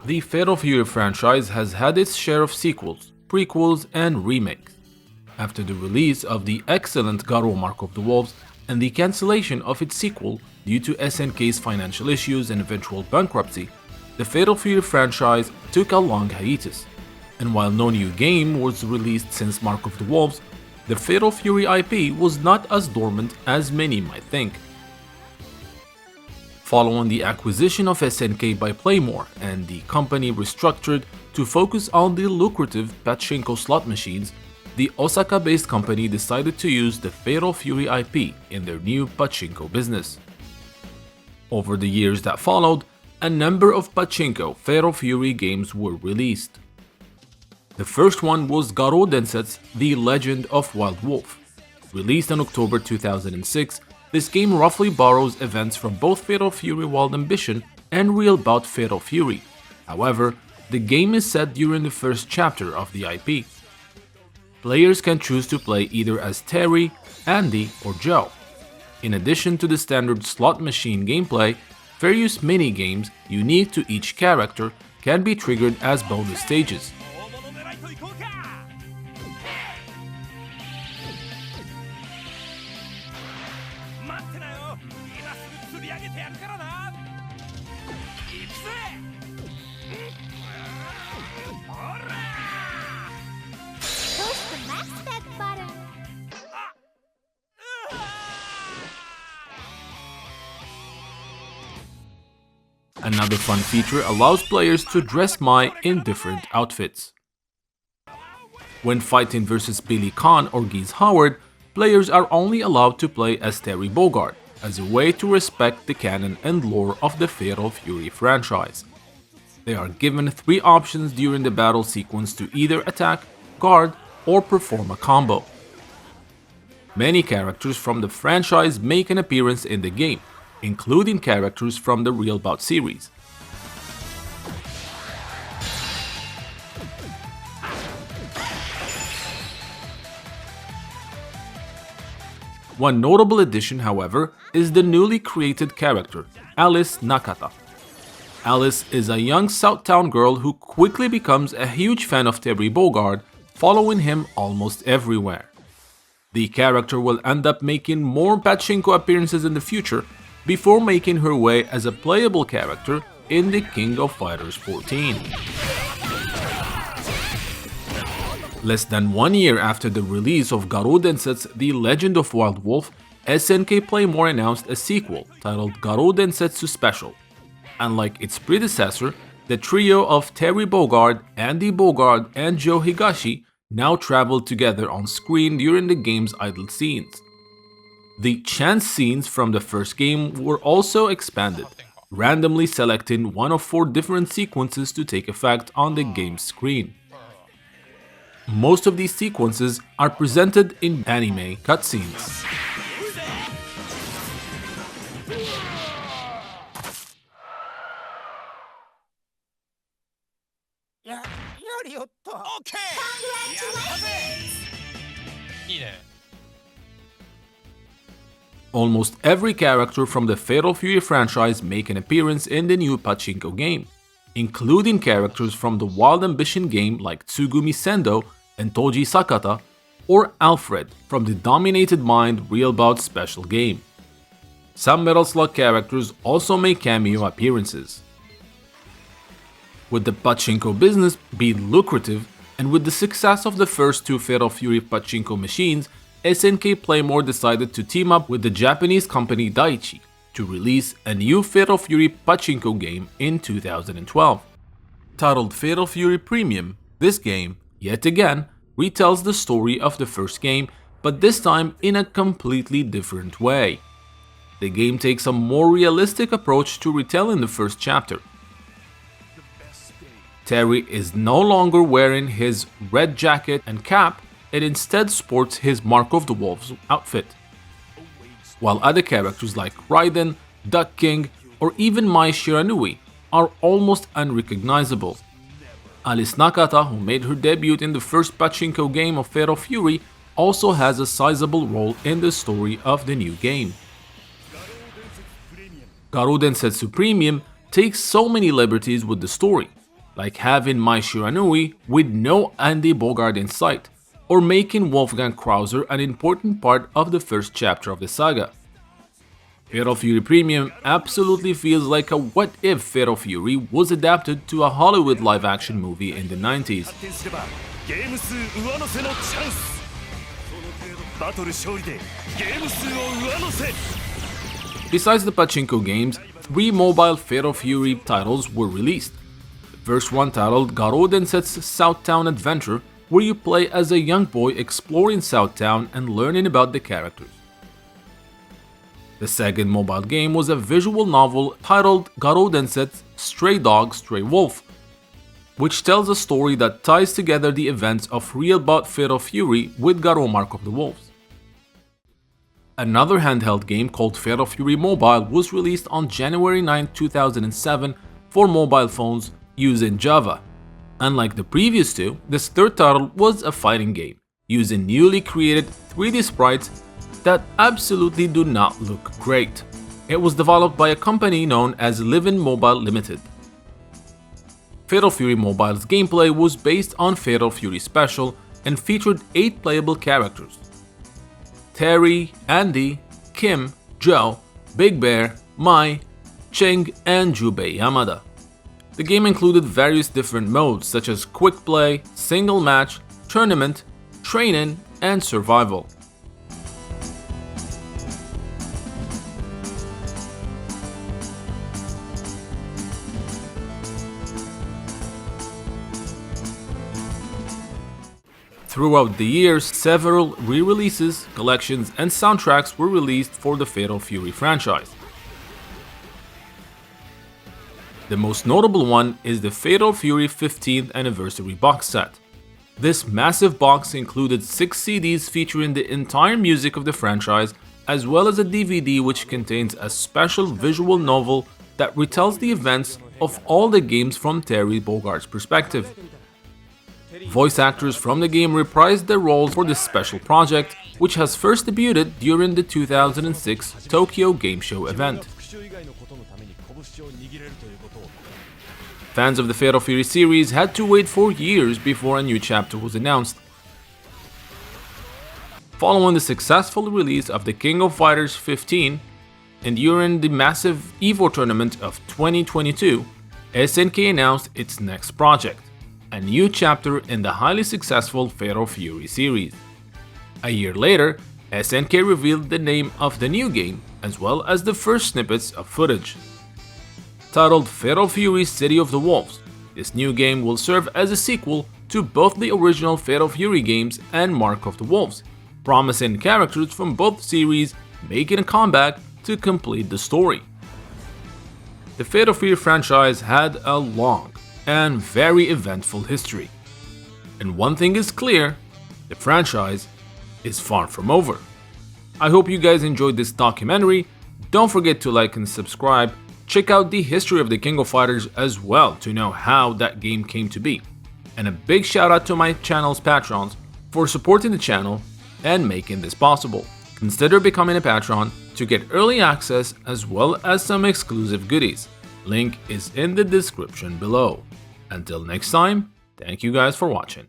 The Fatal Fury franchise has had its share of sequels, prequels, and remakes. After the release of the excellent Garo Mark of the Wolves and the cancellation of its sequel due to SNK's financial issues and eventual bankruptcy, the Fatal Fury franchise took a long hiatus. And while no new game was released since Mark of the Wolves, the Fatal Fury IP was not as dormant as many might think. Following the acquisition of SNK by Playmore and the company restructured to focus on the lucrative Pachinko slot machines, the Osaka-based company decided to use the Fatal Fury IP in their new Pachinko business. Over the years that followed, a number of Pachinko Fatal Fury games were released. The first one was Gdensetsu The Legend of Wild Wolf. Released in October 2006, this game roughly borrows events from both Fatal Fury Wild Ambition and Real Bout Fatal Fury. However, the game is set during the first chapter of the IP. Players can choose to play either as Terry, Andy, or Joe. In addition to the standard slot machine gameplay, various mini-games unique to each character can be triggered as bonus stages. Another fun feature allows players to dress Mai in different outfits. When fighting versus Billy Khan or Geese Howard, players are only allowed to play as Terry Bogard, as a way to respect the canon and lore of the Fatal Fury franchise. They are given 3 options during the battle sequence to either attack, guard, or perform a combo. Many characters from the franchise make an appearance in the game, including characters from the Real Bout series. One notable addition, however, is the newly created character, Alice Nakata. Alice is a young Southtown girl who quickly becomes a huge fan of Terry Bogard, following him almost everywhere. The character will end up making more Pachinko appearances in the future, before making her way as a playable character in the King of Fighters 14. Less than 1 year after the release of Gdensetsu The Legend of Wild Wolf, SNK Playmore announced a sequel titled Gdensetsu Special. Unlike its predecessor, the trio of Terry Bogard, Andy Bogard, and Joe Higashi now traveled together on screen during the game's idle scenes. The chance scenes from the first game were also expanded, randomly selecting one of 4 different sequences to take effect on the game's screen. Most of these sequences are presented in anime cutscenes. Almost every character from the Fatal Fury franchise make an appearance in the new Pachinko game, including characters from the Wild Ambition game like Tsugumi Sendo and Toji Sakata, or Alfred from the Dominated Mind Real Bout Special game. Some Metal Slug characters also make cameo appearances. With the Pachinko business being lucrative, and with the success of the first 2 Fatal Fury Pachinko machines, SNK Playmore decided to team up with the Japanese company Daiichi to release a new Fatal Fury Pachinko game in 2012. Titled Fatal Fury Premium, this game, yet again, retells the story of the first game, but this time in a completely different way. The game takes a more realistic approach to retelling the first chapter. Terry is no longer wearing his red jacket and cap, and instead sports his Mark of the Wolves outfit. While other characters like Raiden, Duck King, or even Mai Shiranui are almost unrecognizable. Alice Nakata, who made her debut in the first Pachinko game of Fatal Fury, also has a sizable role in the story of the new game. Gdensetsu Premium takes so many liberties with the story, like having Mai Shiranui with no Andy Bogart in sight, or making Wolfgang Krauser an important part of the first chapter of the saga. Fatal Fury Premium absolutely feels like a what-if Fatal Fury was adapted to a Hollywood live-action movie in the 90s. Besides the Pachinko games, 3 mobile Fatal Fury titles were released. The first one, titled Gdensetsu Southtown Adventure, where you play as a young boy exploring Southtown and learning about the characters. The second mobile game was a visual novel titled Gdensetsu Stray Dog Stray Wolf, which tells a story that ties together the events of real-bout Fatal Fury with Garo Mark of the Wolves. Another handheld game called Fatal Fury Mobile was released on January 9, 2007 for mobile phones using Java. Unlike the previous two, this third title was a fighting game, using newly created 3D sprites that absolutely do not look great. It was developed by a company known as Livin Mobile Limited. Fatal Fury Mobile's gameplay was based on Fatal Fury Special and featured 8 playable characters: Terry, Andy, Kim, Joe, Big Bear, Mai, Ching, and Jubei Yamada. The game included various different modes such as quick play, single match, tournament, training, and survival. Throughout the years, several re-releases, collections, and soundtracks were released for the Fatal Fury franchise. The most notable one is the Fatal Fury 15th Anniversary box set. This massive box included 6 CDs featuring the entire music of the franchise, as well as a DVD which contains a special visual novel that retells the events of all the games from Terry Bogart's perspective. Voice actors from the game reprised their roles for this special project, which has first debuted during the 2006 Tokyo Game Show event. Fans of the Fatal Fury series had to wait for years before a new chapter was announced. Following the successful release of the King of Fighters 15 and during the massive EVO tournament of 2022, SNK announced its next project, a new chapter in the highly successful Fatal Fury series. A year later, SNK revealed the name of the new game as well as the first snippets of footage. Titled Fatal Fury City of the Wolves, this new game will serve as a sequel to both the original Fatal Fury games and Mark of the Wolves, promising characters from both series making a comeback to complete the story. The Fatal Fury franchise had a long and very eventful history. And one thing is clear, the franchise is far from over. I hope you guys enjoyed this documentary. Don't forget to like and subscribe. Check out the history of the King of Fighters as well to know how that game came to be. And a big shout out to my channel's patrons for supporting the channel and making this possible. Consider becoming a patron to get early access as well as some exclusive goodies. Link is in the description below. Until next time, thank you guys for watching.